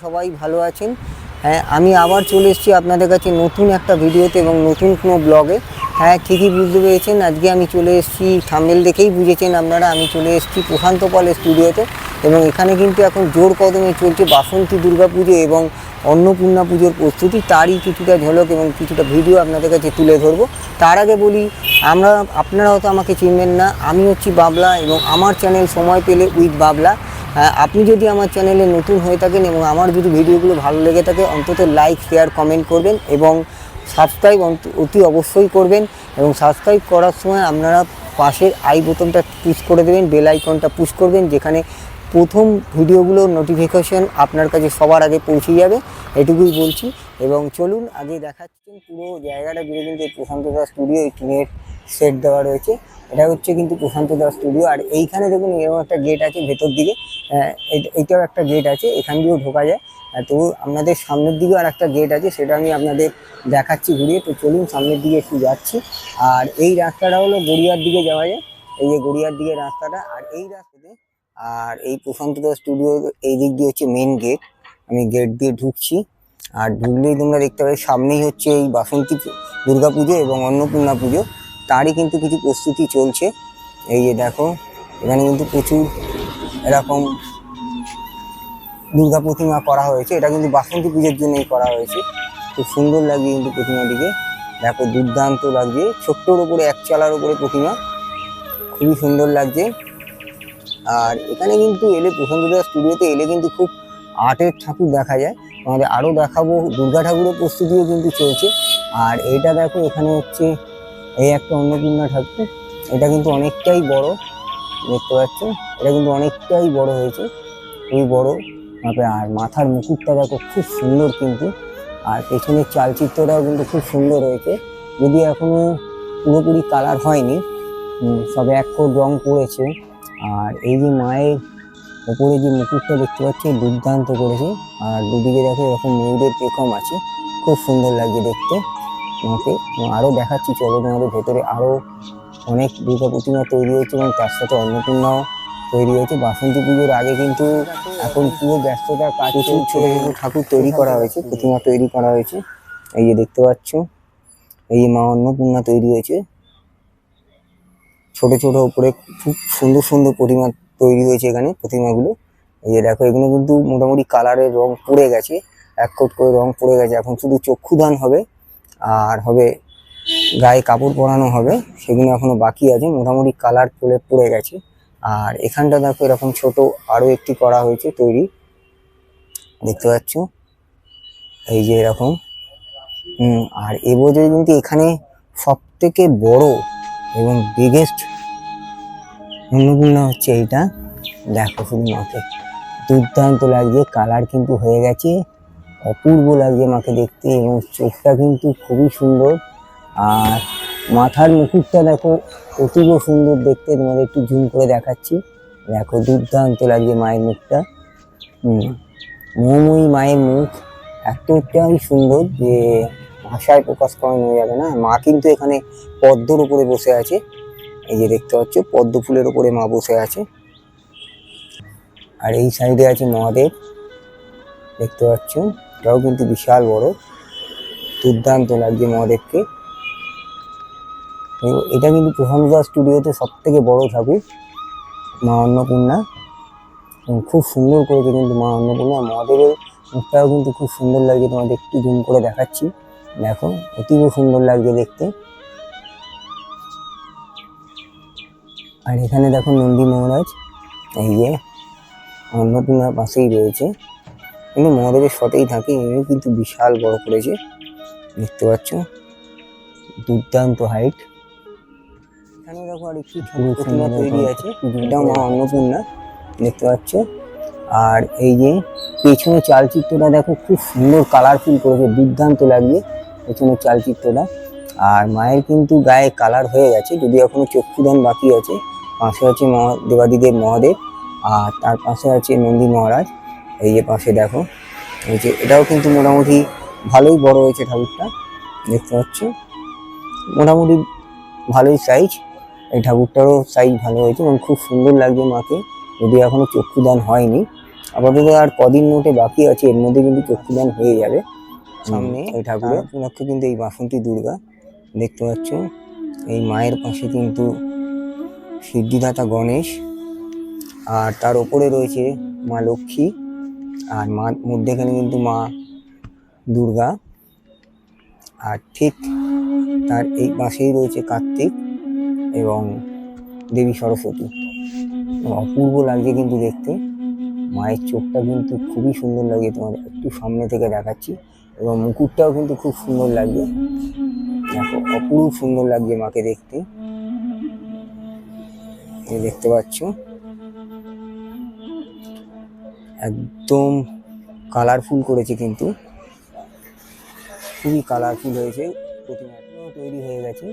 সবাই ভালো আছেন। হ্যাঁ, আমি আবার চলে এসেছি আপনাদের কাছে নতুন একটা ভিডিওতে এবং নতুন কোনো ব্লগে। হ্যাঁ, ঠিকই বুঝতে পেরেছেন, আজকে আমি চলে এসেছি, থাম্বনেল দেখেই বুঝেছেন আপনারা, আমি চলে এসেছি প্রশান্ত পালের স্টুডিওতে। এবং এখানে কিন্তু এখন জোর কদমে চলছে বাসন্তী দুর্গা পুজো এবং অন্নপূর্ণা পুজোর প্রস্তুতি, তারই কিছুটা ঝলক এবং কিছুটা ভিডিও আপনাদের কাছে তুলে ধরবো। তার আগে বলি, আপনারা হয়তো আমাকে চিনবেন না, আমি হচ্ছি বাবলা এবং আমার চ্যানেল সময় পেলে উইথ বাবলা। আপনি যদি আমার চ্যানেলে নতুন হয়ে থাকেন এবং আমার যদি ভিডিওগুলো ভালো লেগে থাকে, অন্তত লাইক, শেয়ার, কমেন্ট করবেন এবং সাবস্ক্রাইব অতি অবশ্যই করবেন। এবং সাবস্ক্রাইব করার সময় আপনারা পাশের আই বোতামটা পুশ করে দেবেন, বেল আইকনটা পুশ করবেন, যেখানে প্রথম ভিডিওগুলোর নোটিফিকেশন আপনার কাছে সবার আগে পৌঁছে যাবে, এটুকুই বলছি। এবং চলুন আগে দেখাচ্ছেন পুরো জায়গাটা জুড়ে কিন্তু প্রশান্ত দাস স্টুডিও, টিনের সেট দেওয়া রয়েছে। এটা হচ্ছে কিন্তু প্রশান্ত দাস স্টুডিও। আর এইখানে দেখুন এরকম একটা গেট আছে ভেতর দিকে, এইটাও একটা গেট আছে, এখান দিয়েও ঢোকা যায়। তো আপনাদের সামনের দিকেও আর একটা গেট আছে, সেটা আমি আপনাদের দেখাচ্ছি ঘুরিয়ে। তো চলুন সামনের দিকে একটু যাচ্ছি। আর এই রাস্তাটা হলো গড়িয়ার দিকে যাওয়া যায়, এই যে গড়িয়ার দিকে রাস্তাটা। আর এই রাস্তাতে আর এই প্রশান্ত দাস স্টুডিও এই দিক দিয়ে হচ্ছে মেন গেট। আমি গেট দিয়ে ঢুকছি, আর ঢুকলেই তোমরা দেখতে পাবে সামনেই হচ্ছে এই বাসন্তী দুর্গা পুজো এবং অন্নপূর্ণা পুজো, তারই কিন্তু কিছু প্রস্তুতি চলছে। এই যে দেখো, এখানে কিন্তু প্রচুর এরকম দুর্গা প্রতিমা করা হয়েছে। এটা কিন্তু বাসন্তী পুজোর জন্যই করা হয়েছে। খুব সুন্দর লাগছে কিন্তু প্রতিমাটিকে, দেখো দুর্দান্ত লাগছে। ছোট্টর উপরে, এক চালার উপরে প্রতিমা, খুবই সুন্দর লাগছে। আর এখানে কিন্তু এলে, প্রশান্ত দাস স্টুডিওতে এলে কিন্তু খুব আর্টের ঠাকুর দেখা যায়। আমাদের আরও দেখাবো, দুর্গা ঠাকুরের প্রস্তুতিও কিন্তু চলছে। আর এটা দেখো, এখানে হচ্ছে এই একটা অন্নপূর্ণা ঠাকুর, এটা কিন্তু অনেকটাই বড়, দেখতে পাচ্ছ, এটা কিন্তু অনেকটাই বড় হয়েছে, খুবই বড় মাপে। আর মাথার মুকুটটা দেখো খুব সুন্দর কিন্তু, আর পেছনের চালচিত্রটাও কিন্তু খুব সুন্দর হয়েছে, যদি এখনো পুরোপুরি কালার হয়নি, সবে এক কোট রং পড়েছে। আর এই যে মায়ের ওপরে যে মুকুটটা দেখতে পাচ্ছি, দুর্দান্ত করেছে। আর দুদিকে দেখো এরকম ময়ূরের পেখম আছে, খুব সুন্দর লাগছে দেখতে আমাকে। আরও দেখাচ্ছি, চলো তোমাদের ভেতরে। আরও অনেক দুর্গা প্রতিমা তৈরি হয়েছে এবং তার সাথে অন্নপূর্ণাও তৈরি হয়েছে। বাসন্তী পুজোর আগে কিন্তু এখন পুরো ব্যস্ততা, কাজ, ছোট ছোট ঠাকুর তৈরি করা হয়েছে, প্রতিমা তৈরি করা হয়েছে। এই যে দেখতে পাচ্ছ, এই যে মা অন্নপূর্ণা তৈরি হয়েছে, ছোট ছোট উপরে খুব সুন্দর সুন্দর প্রতিমা তৈরি হয়েছে এখানে প্রতিমাগুলো। এই যে দেখো, এগুলো কিন্তু মোটামুটি কালারের রং পড়ে গেছে, এক কোট করে রং পড়ে গেছে। এখন শুধু চক্ষুদান হবে আর হবে গায়ে কাপড় পরানো হবে, সেগুলো এখনো বাকি আছে, মোটামুটি কালার পড়ে গেছে। আর এখানটা দেখো এরকম ছোট আরো একটি করা হয়েছে তৈরি, দেখতে পাচ্ছ, এই যে এরকম। আর এবছর কিন্তু এখানে সব থেকে বড় এবং বিগেস্ট অন্নপূর্ণা হচ্ছে এইটা, দেখো শুধু মাকে, দুর্দান্ত লাগছে, কালার কিন্তু হয়ে গেছে, অপূর্ব লাগছে মাকে দেখতে, এবং চোখটা কিন্তু খুবই সুন্দর। আর মাথার মুকুটটা দেখো অতীব সুন্দর দেখতে, তোমাদের একটু জুম করে দেখাচ্ছি, দেখো দুর্দান্ত লাগছে মায়ের মুখটা। মোহময়ী মায়ের মুখ এতটাই সুন্দর যে ভাষায় প্রকাশ করানো যাবে না। মা কিন্তু এখানে পদ্মর উপরে বসে আছে, এই যে দেখতে পাচ্ছ, পদ্ম ফুলের উপরে মা বসে আছে। আর এই সাইডে আছে মহাদেব, দেখতে পাচ্ছ, এটাও কিন্তু বিশাল বড়, দুর্দান্ত লাগছে মহাদেবকে। এটা কিন্তু প্রশান্ত দাস স্টুডিওতে সব থেকে বড় ঠাকুর, মা অন্নপূর্ণা, খুব সুন্দর করেছে কিন্তু মা অন্নপূর্ণা। মহাদেবের মুখটাও কিন্তু খুব সুন্দর লাগছে, তোমাদের একটু জুম করে দেখাচ্ছি, দেখো অতীব সুন্দর লাগছে দেখতে। আর এখানে দেখো নন্দী মহারাজ, এই যে অন্নপূর্ণার পাশেই রয়েছে, কিন্তু মহাদেবের সাথেই থাকে, এও কিন্তু বিশাল বড় করেছে, দেখতে পাচ্ছ, দুর্দান্ত হাইট। এখানে দেখো আর একটি ঠাকুর প্রতিমা তৈরি আছে, এটাও মা অন্নপূর্ণা, দেখতে পাচ্ছ। আর এই যে পেছনে চালচিত্রটা দেখো খুব সুন্দর কালারফুল করেছে, দুর্দান্ত লাগছে পেছনের চালচিত্রটা। আর মায়ের কিন্তু গায়ে কালার হয়ে গেছে, যদি এখনো চক্ষুদান বাকি আছে। পাশে আছে দেবাদিদেব মহাদেব, আর তার পাশে আছে নন্দী মহারাজ, এই যে পাশে দেখো, এই যে এটাও কিন্তু মোটামুটি ভালোই বড় হয়েছে ঠাকুরটা, দেখতে পাচ্ছ, মোটামুটি ভালোই সাইজ, এই ঠাকুরটারও সাইজ ভালো হয়েছে এবং খুব সুন্দর লাগছে মাকে, যদি এখনো চক্ষুদান হয়নি। আপাতত আর কদিন মধ্যে বাকি আছে, এর মধ্যে কিন্তু চক্ষুদান হয়ে যাবে। সামনে এই ঠাকুরের উপলক্ষে কিন্তু এই বাসন্তী দুর্গা দেখতে পাচ্ছ। এই মায়ের পাশে কিন্তু সিদ্ধিদাতা গণেশ, আর তার ওপরে রয়েছে মা লক্ষ্মী, আর মধ্যেখানে কিন্তু মা দুর্গা, আর ঠিক তার এই পাশেই রয়েছে কার্তিক এবং দেবী সরস্বতী। অপূর্ব লাগছে কিন্তু দেখতে। মায়ের চোখটা কিন্তু খুবই সুন্দর লাগে, তোমাদের একটু সামনে থেকে দেখাচ্ছি, এবং মুকুটটাও কিন্তু খুব সুন্দর লাগছে। দেখো অপূর্ব সুন্দর লাগছে মাকে দেখতে, দেখতে পাচ্ছ একদম কালারফুল করেছে, কিন্তু খুবই কালারফুল হয়েছে। প্রতিমাটাও তৈরি হয়ে গেছে,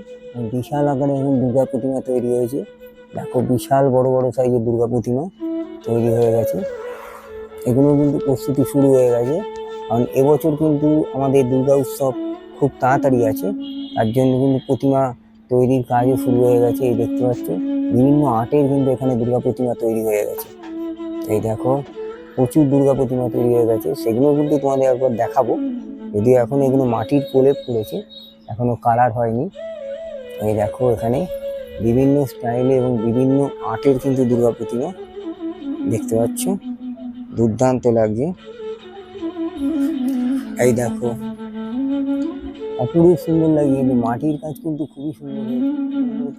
বিশাল আকারে এখন দুর্গা প্রতিমা তৈরি হয়েছে। দেখো বিশাল বড় বড় সাইজের দুর্গা প্রতিমা তৈরি হয়ে গেছে। এগুলো কিন্তু প্রস্তুতি শুরু হয়ে গেছে, কারণ এবছর কিন্তু আমাদের দুর্গা উৎসব খুব তাড়াতাড়ি আছে, তার জন্য কিন্তু প্রতিমা তৈরির কাজও শুরু হয়ে গেছে। এই দেখতে পাচ্ছ বিভিন্ন আর্টের কিন্তু এখানে দুর্গা প্রতিমা তৈরি হয়ে গেছে। এই দেখো প্রচুর দুর্গা প্রতিমা তৈরি হয়ে গেছে, সেগুলো কিন্তু তোমাদের একবার দেখাবো। যদিও এখন এগুলো মাটির প্রলেপ পড়েছে, এখনো কালার হয়নি। এই দেখো এখানে বিভিন্ন স্টাইলে এবং বিভিন্ন আর্টের কিন্তু দুর্গা প্রতিমা দেখতে পাচ্ছ, দুর্দান্ত লাগছে। এই দেখো অপূর্ব সুন্দর লাগে, কিন্তু মাটির কাজ কিন্তু খুবই সুন্দর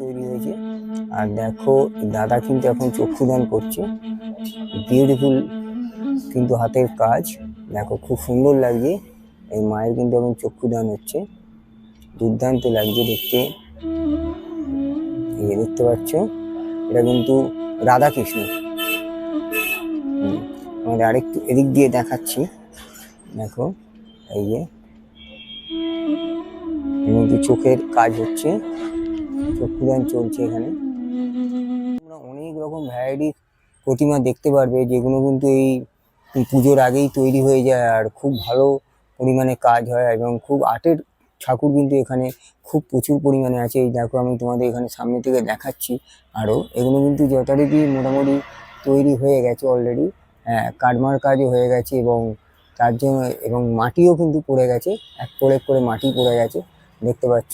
তৈরি হয়েছে। আর দেখো দাদা কিন্তু এখন চক্ষুদান করছে, বিউটিফুল কিন্তু হাতের কাজ। দেখো খুব সুন্দর লাগছে, এই মায়ের কিন্তু এখন চক্ষুদান হচ্ছে, দুর্দান্ত লাগছে দেখতে। এই দেখতে পাচ্ছ এটা কিন্তু রাধা কৃষ্ণ। আমাদের আরেকটু এদিক দিয়ে দেখাচ্ছি, দেখো এই যে কিন্তু চোখের কাজ হচ্ছে, চক্ষুদান চলছে এখানে। তোমরা অনেক রকম ভ্যারাইটির প্রতিমা দেখতে পারবে, যেগুলো কিন্তু এই পুজোর আগেই তৈরি হয়ে যায়, আর খুব ভালো পরিমাণে কাজ হয়, এবং খুব আর্টের ঠাকুর কিন্তু এখানে খুব প্রচুর পরিমাণে আছে। এই দেখো আমি তোমাদের এখানে সামনে থেকে দেখাচ্ছি, আরও এগুলো কিন্তু যথারীতি মোটামুটি তৈরি হয়ে গেছে অলরেডি। হ্যাঁ, কাটমার কাজও হয়ে গেছে, এবং তার জন্য এবং মাটিও কিন্তু পড়ে গেছে, এক প্রলেপ করে মাটি পড়ে গেছে দেখতে পাচ্ছ।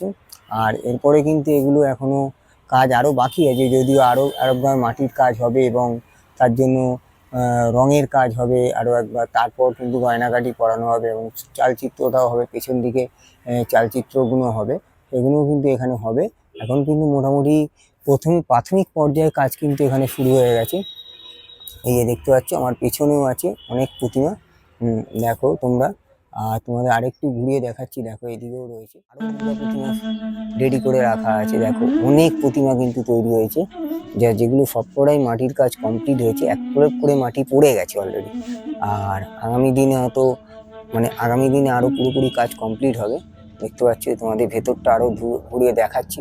আর এরপরে কিন্তু এগুলো এখনও কাজ আরও বাকি আছে, যদিও আরও একবার মাটির কাজ হবে, এবং তার জন্য রঙের কাজ হবে আরও একবার। তারপর কিন্তু গয়নাগাটি পরানো হবে, এবং চালচিত্রটাও হবে, পেছন দিকে চালচিত্রগুলো হবে, এগুলোও কিন্তু এখানে হবে। এখন কিন্তু মোটামুটি প্রাথমিক পর্যায়ে কাজ কিন্তু এখানে শুরু হয়ে গেছে। এই যে দেখতে পাচ্ছ আমার পেছনেও আছে অনেক প্রতিমা, দেখো তোমরা। আর তোমাদের আরেকটু ঘুরিয়ে দেখাচ্ছি, দেখো এদিকেও রয়েছে আরো দুর্গা প্রতিমা রেডি করে রাখা আছে। দেখো অনেক প্রতিমা কিন্তু তৈরি হয়েছে, যেগুলো সবকটাই মাটির কাজ কমপ্লিট হয়েছে, এক প্রলেপ করে মাটি পড়ে গেছে অলরেডি। আর আগামী দিনে হয়তো আগামী দিনে আরো পুরোপুরি কাজ কমপ্লিট হবে। দেখতে পাচ্ছ তোমাদের ভেতরটা আরো ঘুরিয়ে দেখাচ্ছি।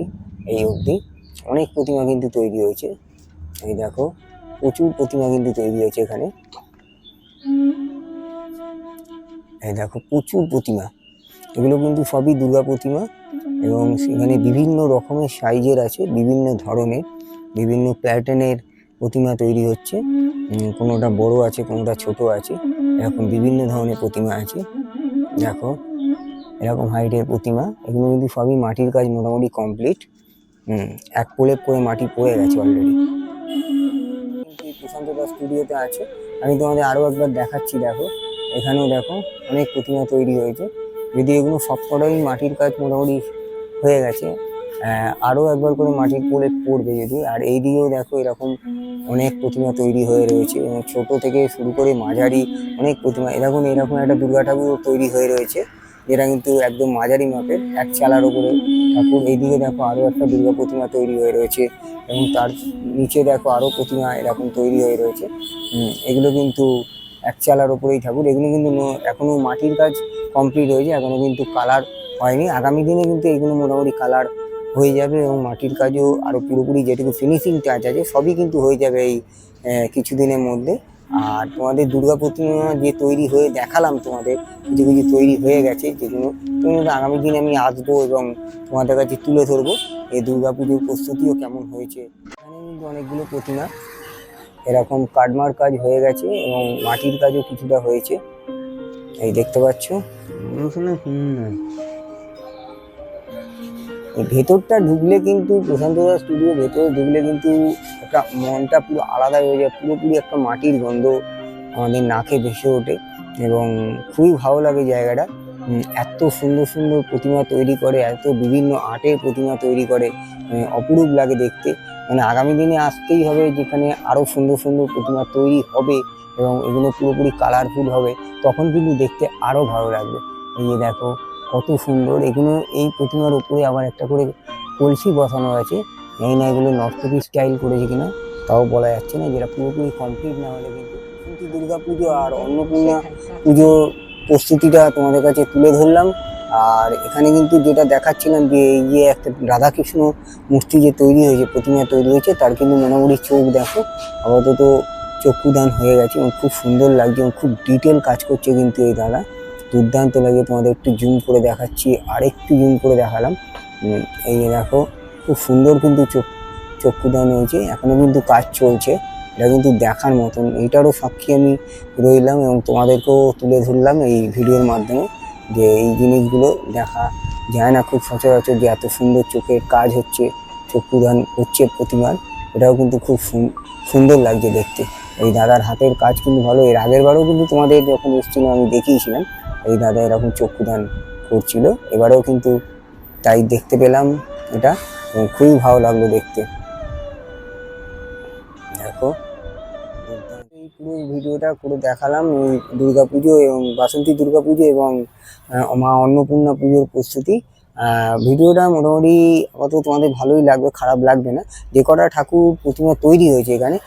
এই অবধি অনেক প্রতিমা কিন্তু তৈরি হয়েছে, এই দেখো প্রচুর প্রতিমা কিন্তু তৈরি হয়েছে এখানে। এই দেখো প্রচুর প্রতিমা, এগুলো কিন্তু সবই দুর্গা প্রতিমা, এবং সেখানে বিভিন্ন রকমের সাইজের আছে, বিভিন্ন ধরনের বিভিন্ন প্যাটার্নের প্রতিমা তৈরি হচ্ছে। কোনোটা বড় আছে, কোনোটা ছোট আছে, এরকম বিভিন্ন ধরনের প্রতিমা আছে। দেখো এরকম হাইটের প্রতিমা, এগুলো কিন্তু সবই মাটির কাজ মোটামুটি কমপ্লিট। এক প্রলেপ করে মাটি পড়ে গেছে অলরেডি। প্রশান্ত দাস স্টুডিওতে আছে, আমি তোমাদের আরও একবার দেখাচ্ছি। দেখো এখানেও দেখো অনেক প্রতিমা তৈরি হয়েছে, যদি এগুলো সবকটাই মাটির কাজ মোটামুটি হয়ে গেছে, আরও একবার করে মাটির প্রলেপ পড়বে যদি। আর এই দিকেও দেখো এরকম অনেক প্রতিমা তৈরি হয়ে রয়েছে, এবং ছোট থেকে শুরু করে মাঝারি অনেক প্রতিমা। এরকম একটা দুর্গা ঠাকুর তৈরি হয়ে রয়েছে, যেটা কিন্তু একদম মাঝারি মাপের, এক চালার ওপরে ঠাকুর। এইদিকে দেখো আরও একটা দুর্গা প্রতিমা তৈরি হয়ে রয়েছে, এবং তার নিচে দেখো আরও প্রতিমা এরকম তৈরি হয়ে রয়েছে। এগুলো কিন্তু এক চালার ওপরেই ঠাকুর, এগুলো কিন্তু এখনো মাটির কাজ কমপ্লিট হয়েছে, এখনো কিন্তু কালার হয়নি। আগামী দিনে কিন্তু এগুলো মোটামুটি কালার হয়ে যাবে, এবং মাটির কাজও আরও পুরোপুরি যেটুকু ফিনিশিং টাচ আছে সবই কিন্তু হয়ে যাবে এই কিছুদিনের মধ্যে। আর তোমাদের দুর্গা প্রতিমা যে তৈরি হয়ে দেখালাম, তোমাদের কিছু কিছু তৈরি হয়ে গেছে, যেগুলো আগামী দিনে আমি আসবো এবং তোমাদের কাছে তুলে ধরবো এই দুর্গা পুজোর প্রস্তুতিও কেমন হয়েছে। এখানে কিন্তু অনেকগুলো প্রতিমা এরকম কাটমার কাজ হয়ে গেছে এবং মাটির কাজও কিছুটা হয়েছে, এই দেখতে পাচ্ছ। ভেতরটা ঢুকলে কিন্তু প্রশান্ত দা স্টুডিও ভেতরে ঢুকলে কিন্তু একটা মনটা পুরো আলাদা হয়ে যায়, পুরোপুরি একটা মাটির গন্ধ আমাদের নাকে ভেসে ওঠে এবং খুবই ভালো লাগে জায়গাটা। এত সুন্দর সুন্দর প্রতিমা তৈরি করে, এত বিভিন্ন আর্টের প্রতিমা তৈরি করে, অপরূপ লাগে দেখতে। মানে আগামী দিনে আসতেই হবে, যেখানে আরও সুন্দর সুন্দর প্রতিমা তৈরি হবে এবং এগুলো পুরোপুরি কালারফুল হবে, তখন কিন্তু দেখতে আরও ভালো লাগবে। এই যে দেখো কত সুন্দর এগুলো, এই প্রতিমার উপরে আবার একটা করে কলসি বসানো আছে। এই না এগুলো নর্তকী স্টাইল করেছে কিনা তাও বলা যাচ্ছে না, যেটা পুরোপুরি কমপ্লিট না হলে কিন্তু দুর্গা পুজো আর অন্নপূর্ণা পুজোর প্রস্তুতিটা তোমাদের কাছে তুলে ধরলাম। আর এখানে কিন্তু যেটা দেখাচ্ছিলাম যে এই যে একটা রাধাকৃষ্ণ মূর্তি যে তৈরি হয়েছে, প্রতিমা তৈরি হয়েছে, তার কিন্তু মোটামুটি চোখ দেখো আপাতত চক্ষুদান হয়ে গেছে এবং খুব সুন্দর লাগছে এবং খুব ডিটেল কাজ করছে কিন্তু এই দাদা, দুর্দান্ত লাগে। তোমাদের একটু জুম করে দেখাচ্ছি, আর একটু জুম করে দেখালাম। এই যে দেখো খুব সুন্দর কিন্তু চক্ষুদান হয়েছে, এখনো কিন্তু কাজ চলছে, এটা কিন্তু দেখার মতন। এইটারও সাক্ষী আমি রইলাম এবং তোমাদেরকেও তুলে ধরলাম এই ভিডিওর মাধ্যমে, যে এই জিনিসগুলো দেখা যায় না খুব সচরাচর, যে এত সুন্দর চোখের কাজ হচ্ছে, চক্ষুদান হচ্ছে প্রতিমার, এটাও কিন্তু খুব সুন্দর লাগছে দেখতে। এই দাদার হাতের কাজ কিন্তু ভালো। এর আগের বারও কিন্তু তোমাদের যখন এসেছিলাম আমি দেখিয়েছিলাম এই দাদা এরকম চক্ষুদান করছিল, এবারেও কিন্তু তাই দেখতে পেলাম এটা এবং খুবই ভালো লাগলো দেখতে। দেখো এই পুরো ভিডিওটা করে দেখালাম এই দুর্গাপুজো এবং বাসন্তী দুর্গাপুজো এবং মা অন্নপূর্ণা পুজোর প্রস্তুতি। ভিডিওটা মোটামুটি আপাতত তোমাদের ভালোই লাগবে, খারাপ লাগবে না। যে কটা ঠাকুর প্রতিমা তৈরি হয়েছে এখানে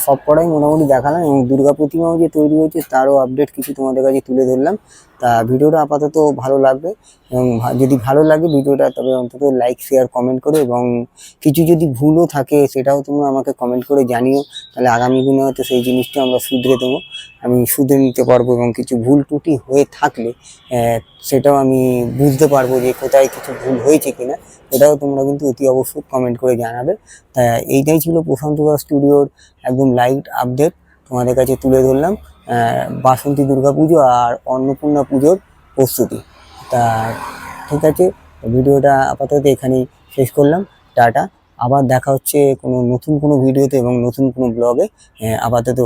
সব কটাই মোটামুটি দেখালাম এবং দুর্গা প্রতিমাও যে তৈরি হয়েছে তারও আপডেট কিছু তোমাদের কাছে তুলে ধরলাম। তা ভিডিওটা আপাতত ভালো লাগবে এবং যদি ভালো লাগে ভিডিওটা, তবে অন্তত লাইক শেয়ার কমেন্ট করো এবং কিছু যদি ভুলও থাকে সেটাও তোমরা আমাকে কমেন্ট করে জানিও, তাহলে আগামী দিনে হয়তো সেই জিনিসটা আমরা শুধরে দেবো, আমি শুধরে নিতে পারবো এবং কিছু ভুল ত্রুটি হয়ে থাকলে সেটাও আমি বুঝতে পারবো যে কোথায় কিছু ভুল হয়েছে কিনা, এটাও তোমরা কিন্তু অতি অবশ্যই কমেন্ট করে জানাবে। তা এইটাই ছিল প্রশান্ত দা স্টুডিওর একদম লাইভ আপডেট তোমাদের কাছে তুলে ধরলাম, বাসন্তী দুর্গাপুজো আর অন্নপূর্ণা পুজোর প্রস্তুতি। তা ঠিক আছে, ভিডিওটা আপাতত এখানেই শেষ করলাম, টাটা। আবার দেখা হচ্ছে কোনো নতুন কোনো ভিডিওতে এবং নতুন কোনো ব্লগে। আপাতত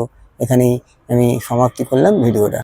এখানেই আমি সমাপ্তি করলাম ভিডিওটা।